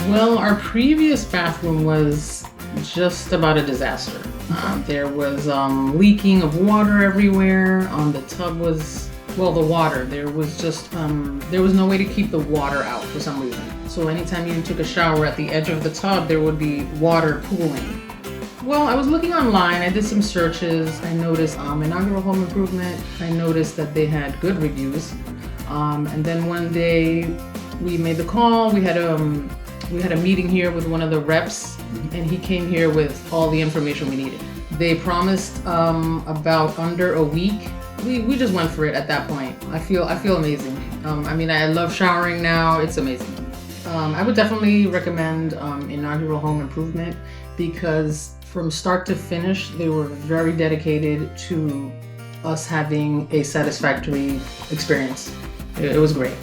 Well, our previous bathroom was just about a disaster. There was leaking of water everywhere. The tub was, well, the water. There was just, there was no way to keep the water out for some reason. So anytime you took a shower at the edge of the tub, there would be water pooling. Well, I was looking online, I did some searches. I noticed Inaugural Home Improvement. I noticed that they had good reviews. And then one day we made the call. We had a meeting here with one of the reps, and he came here with all the information we needed. They promised about under a week. We just went for it at that point. I feel amazing. I love showering now. It's amazing. I would definitely recommend Inaugural Home Improvement because from start to finish, they were very dedicated to us having a satisfactory experience. It was great.